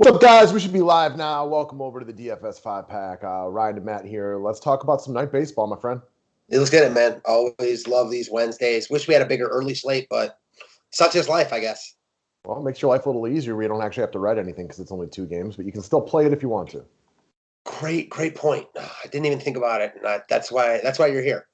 What's up, guys? We should be live now. Welcome over to the DFS 5-pack. Ryan and Matt here. Let's talk about some night baseball, my friend. It was good, man. Always love these Wednesdays. Wish we had a bigger early slate, but such is life, I guess. Well, it makes your life a little easier where you don't actually have to write anything because it's only 2 games, but you can still play it if you want to. Great point. I didn't even think about it, and that's why you're here.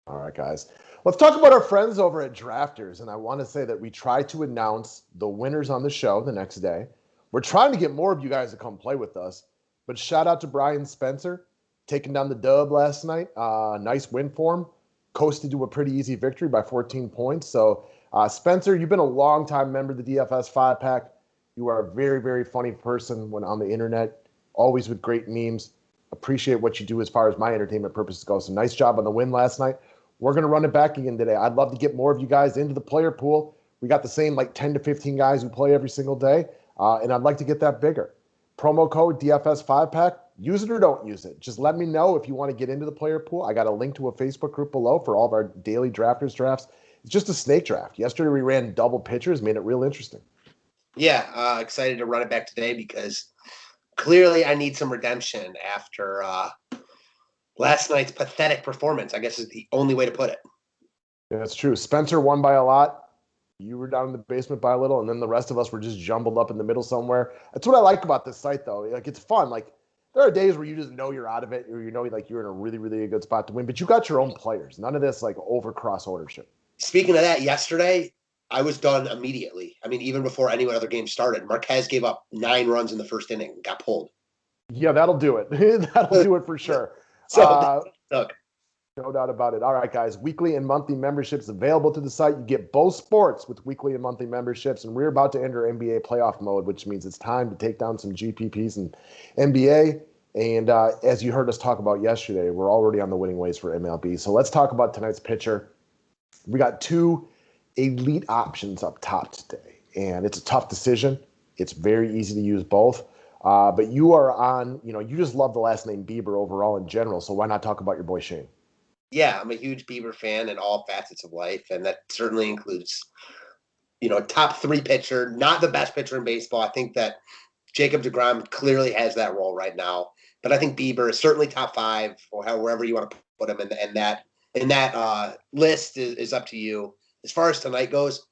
All right, guys. Let's talk about our friends over at Drafters, and I want to say that we try to announce the winners on the show the next day. We're trying to get more of you guys to come play with us, but shout out to Brian Spencer, taking down the dub last night. Nice win for him. Coasted to a pretty easy victory by 14 points. So, Spencer, you've been a long-time member of the DFS 5-pack. You are a very, very funny person when on the internet, always with great memes. Appreciate what you do as far as my entertainment purposes go. So nice job on the win last night. We're going to run it back again today. I'd love to get more of you guys into the player pool. We got the same 10 to 15 guys who play every single day, and I'd like to get that bigger. Promo code DFS5pack. Use it or don't use it. Just let me know if you want to get into the player pool. I got a link to a Facebook group below for all of our daily drafters drafts. It's just a snake draft. Yesterday we ran double pitchers, made it real interesting. Yeah, excited to run it back today because clearly I need some redemption after last night's pathetic performance, I guess is the only way to put it. Yeah, that's true. Spencer won by a lot. You were down in the basement by a little, and then the rest of us were just jumbled up in the middle somewhere. That's what I like about this site, though. It's fun. There are days where you just know you're out of it, or you're in a really, really good spot to win. But you got your own players. None of this over cross ownership. Speaking of that, yesterday I was done immediately. I mean, even before any other game started, Marquez gave up 9 runs in the first inning, got pulled. Yeah, that'll do it. That'll do it for sure. So, no doubt about it. All right, guys. Weekly and monthly memberships available to the site. You get both sports with weekly and monthly memberships. And we're about to enter NBA playoff mode, which means it's time to take down some GPPs and NBA. And as you heard us talk about yesterday, we're already on the winning ways for MLB. So let's talk about tonight's pitcher. We got 2 elite options up top today. And it's a tough decision. It's very easy to use both. But you are on, you just love the last name Bieber overall in general. So why not talk about your boy Shane? Yeah, I'm a huge Bieber fan in all facets of life, and that certainly includes, top 3 pitcher, not the best pitcher in baseball. I think that Jacob deGrom clearly has that role right now, but I think Bieber is certainly top 5 or wherever you want to put him, and that list is up to you. As far as tonight goes,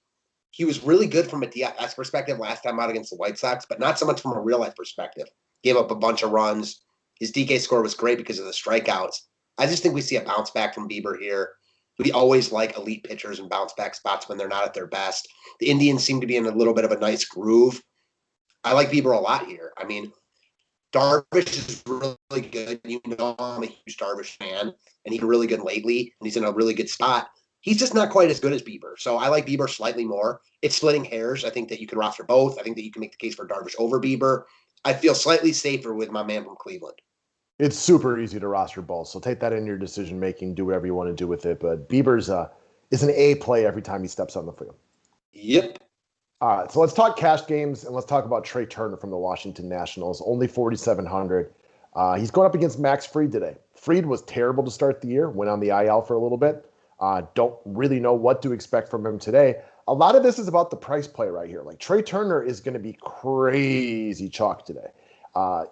he was really good from a DFS perspective last time out against the White Sox, but not so much from a real life perspective. Gave up a bunch of runs. His DK score was great because of the strikeouts. I just think we see a bounce back from Bieber here. We always like elite pitchers and bounce back spots when they're not at their best. The Indians seem to be in a little bit of a nice groove. I like Bieber a lot here. I mean, Darvish is really good. I'm a huge Darvish fan, and he's been really good lately, and he's in a really good spot. He's just not quite as good as Bieber. So I like Bieber slightly more. It's splitting hairs. I think that you can roster both. I think that you can make the case for Darvish over Bieber. I feel slightly safer with my man from Cleveland. It's super easy to roster both, so take that in your decision making. Do whatever you want to do with it. But Bieber's is an A play every time he steps on the field. Yep. All right, so let's talk cash games and let's talk about Trey Turner from the Washington Nationals. Only 4,700. He's going up against Max Fried today. Fried was terrible to start the year. Went on the IL for a little bit. Don't really know what to expect from him today. A lot of this is about the price play right here. Trey Turner is going to be crazy chalk today.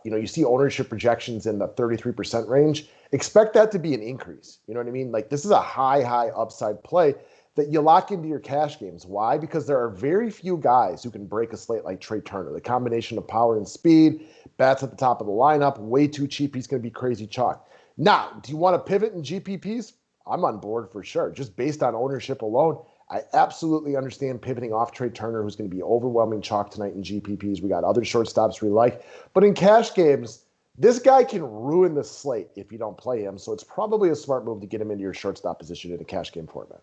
You see ownership projections in the 33% range. Expect that to be an increase. You know what I mean? This is a high upside play that you lock into your cash games. Why? Because there are very few guys who can break a slate like Trey Turner. The combination of power and speed, bats at the top of the lineup, way too cheap. He's going to be crazy chalk. Now, do you want to pivot in GPPs? I'm on board for sure. Just based on ownership alone, I absolutely understand pivoting off Trey Turner, who's going to be overwhelming chalk tonight in GPPs. We got other shortstops we like. But in cash games, this guy can ruin the slate if you don't play him. So it's probably a smart move to get him into your shortstop position in a cash game format.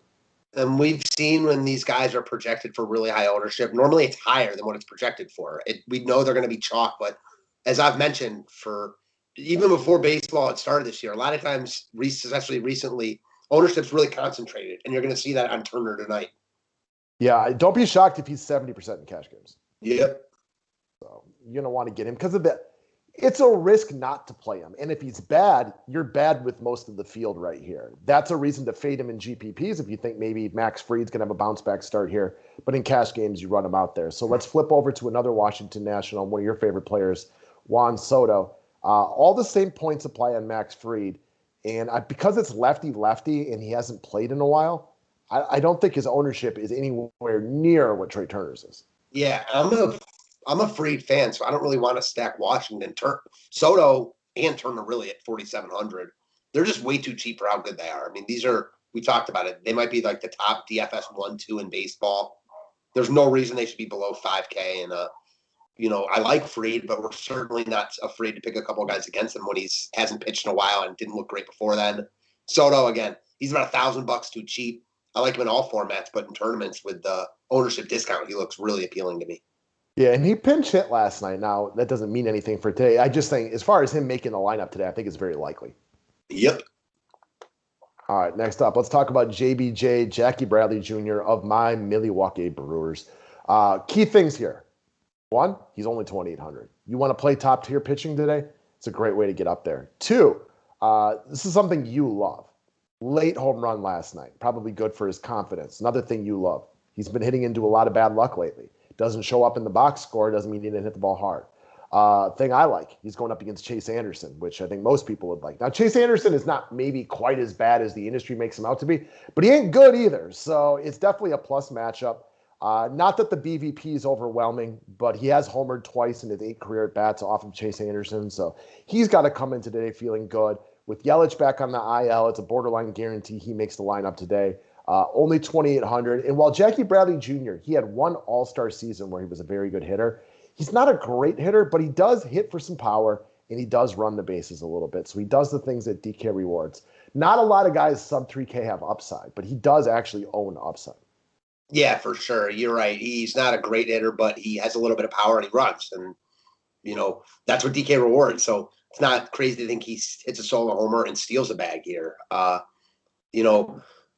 And we've seen when these guys are projected for really high ownership, normally it's higher than what it's projected for. We know they're going to be chalk, but as I've mentioned, for even before baseball had started this year, a lot of times, especially recently, ownership's really concentrated, and you're going to see that on Turner tonight. Yeah, don't be shocked if he's 70% in cash games. Yep. So you're going to want to get him because of that. It's a risk not to play him. And if he's bad, you're bad with most of the field right here. That's a reason to fade him in GPPs if you think maybe Max Fried's going to have a bounce back start here. but in cash games, you run him out there. So let's flip over to another Washington National, one of your favorite players, Juan Soto. All the same points apply on Max Fried. And because it's lefty-lefty and he hasn't played in a while, I don't think his ownership is anywhere near what Trey Turner's is. Yeah, I'm a Fried fan, so I don't really want to stack Washington. Soto and Turner really at 4,700. They're just way too cheap for how good they are. I mean, we talked about it. They might be like the top DFS 1-2 in baseball. There's no reason they should be below 5K. And, I like Fried, but we're certainly not afraid to pick a couple of guys against him when he hasn't pitched in a while and didn't look great before then. Soto, again, he's about $1,000 too cheap. I like him in all formats, but in tournaments with the ownership discount, he looks really appealing to me. Yeah, and he pinch hit last night. Now, that doesn't mean anything for today. I just think, as far as him making the lineup today, I think it's very likely. Yep. All right, next up, let's talk about JBJ, Jackie Bradley Jr. of my Milwaukee Brewers. Key things here. One, he's only 2,800. You want to play top-tier pitching today? It's a great way to get up there. Two, this is something you love. Late home run last night. Probably good for his confidence. Another thing you love. He's been hitting into a lot of bad luck lately. Doesn't show up in the box score. Doesn't mean he didn't hit the ball hard. Thing I like, he's going up against Chase Anderson, which I think most people would like. Now, Chase Anderson is not maybe quite as bad as the industry makes him out to be, but he ain't good either. So it's definitely a plus matchup. Not that the BVP is overwhelming, but he has homered twice in his 8 career at-bats off of Chase Anderson. So he's got to come in today feeling good. With Yelich back on the IL, it's a borderline guarantee he makes the lineup today. Only 2,800. And while Jackie Bradley Jr., he had one all-star season where he was a very good hitter. He's not a great hitter, but he does hit for some power, and he does run the bases a little bit. So he does the things that DK rewards. Not a lot of guys sub 3K have upside, but he does actually own upside. Yeah, for sure. You're right. He's not a great hitter, but he has a little bit of power and he runs. And, that's what DK rewards. So it's not crazy to think he hits a solo homer and steals a bag here.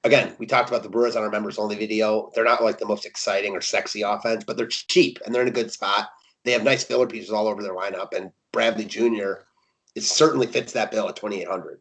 Again, we talked about the Brewers on our members only video. They're not like the most exciting or sexy offense, but they're cheap and they're in a good spot. They have nice filler pieces all over their lineup. And Bradley Jr., it certainly fits that bill at 2,800.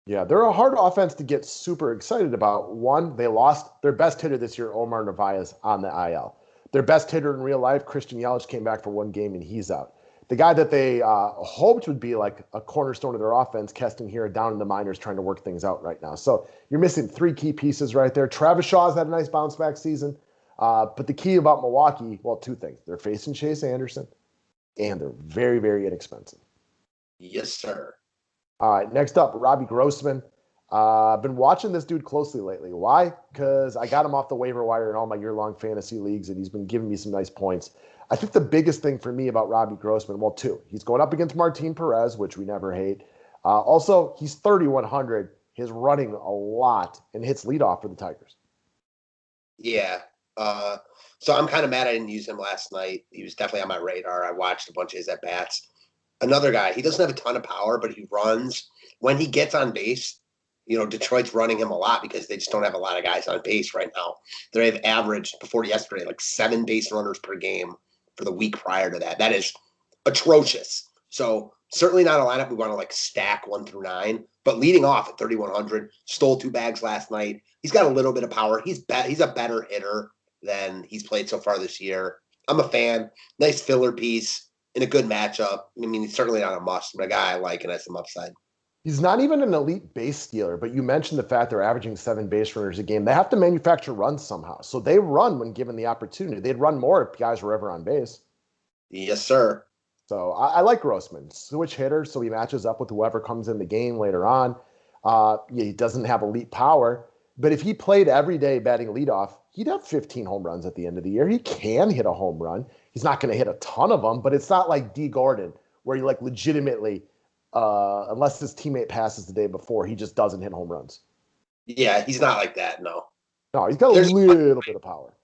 Yeah, they're a hard offense to get super excited about. One, they lost their best hitter this year, Omar Narvaez, on the IL. Their best hitter in real life, Christian Yelich, came back for one game and he's out. The guy that they hoped would be like a cornerstone of their offense, Keston here, down in the minors trying to work things out right now. So you're missing 3 key pieces right there. Travis Shaw's had a nice bounce back season. But the key about Milwaukee, well, 2 things. They're facing Chase Anderson and they're very, very inexpensive. Yes, sir. All right, next up, Robbie Grossman. I've been watching this dude closely lately. Why? Because I got him off the waiver wire in all my year-long fantasy leagues, and he's been giving me some nice points. I think the biggest thing for me about Robbie Grossman, well, 2. He's going up against Martin Perez, which we never hate. Also, he's 3,100. He's running a lot and hits leadoff for the Tigers. Yeah. So I'm kind of mad I didn't use him last night. He was definitely on my radar. I watched a bunch of his at-bats. Another guy, he doesn't have a ton of power, but he runs. When he gets on base, Detroit's running him a lot because they just don't have a lot of guys on base right now. They have averaged, before yesterday, like 7 base runners per game for the week prior to that. That is atrocious. So certainly not a lineup we want to stack 1 through 9, but leading off at 3,100, stole 2 bags last night. He's got a little bit of power. He's a better hitter than he's played so far this year. I'm a fan. Nice filler piece in a good matchup. I mean, he's certainly not a must, but a guy I like and has some upside. He's not even an elite base stealer, but you mentioned the fact they're averaging 7 base runners a game. They have to manufacture runs somehow. So they run when given the opportunity. They'd run more if guys were ever on base. Yes, sir. So I like Grossman. Switch hitter, so he matches up with whoever comes in the game later on. He doesn't have elite power, but if he played every day batting leadoff, he'd have 15 home runs at the end of the year. He can hit a home run. He's not going to hit a ton of them, but it's not like D. Gordon, where you legitimately – unless his teammate passes the day before, he just doesn't hit home runs. Yeah, he's not like that, no. No, he's got a little bit of power.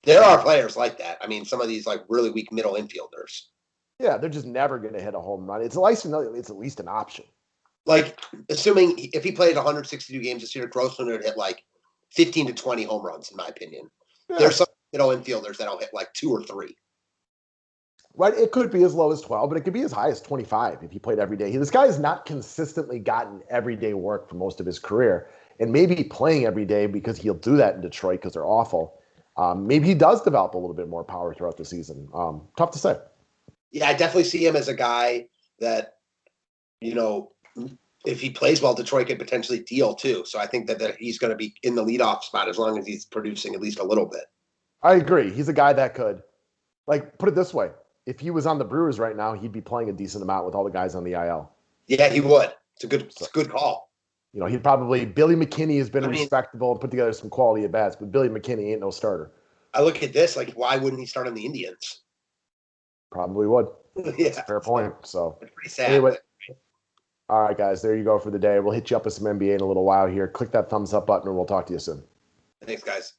There are players like that. I mean, some of these really weak middle infielders. Yeah, they're just never going to hit a home run. It's at least an option. Assuming if he played 162 games this year, Grossman would hit 15 to 20 home runs, in my opinion. Yeah. There's some middle infielders that'll hit 2 or 3. Right, it could be as low as 12, but it could be as high as 25 if he played every day. This guy has not consistently gotten everyday work for most of his career, and maybe playing every day because he'll do that in Detroit because they're awful. Maybe he does develop a little bit more power throughout the season. Tough to say. Yeah, I definitely see him as a guy that, you know, if he plays well, Detroit could potentially deal too. So I think that he's going to be in the leadoff spot as long as he's producing at least a little bit. I agree. He's a guy that could, like, put it this way. If he was on the Brewers right now, he'd be playing a decent amount with all the guys on the IL. Yeah, he would. It's a good call. You know, Billy McKinney has been respectable and put together some quality at bats, but Billy McKinney ain't no starter. I look at this, like, why wouldn't he start on the Indians? Probably would. Yeah. That's a fair point. So, it's pretty sad. Anyway, all right, guys, there you go for the day. We'll hit you up with some NBA in a little while here. Click that thumbs up button and we'll talk to you soon. Thanks, guys.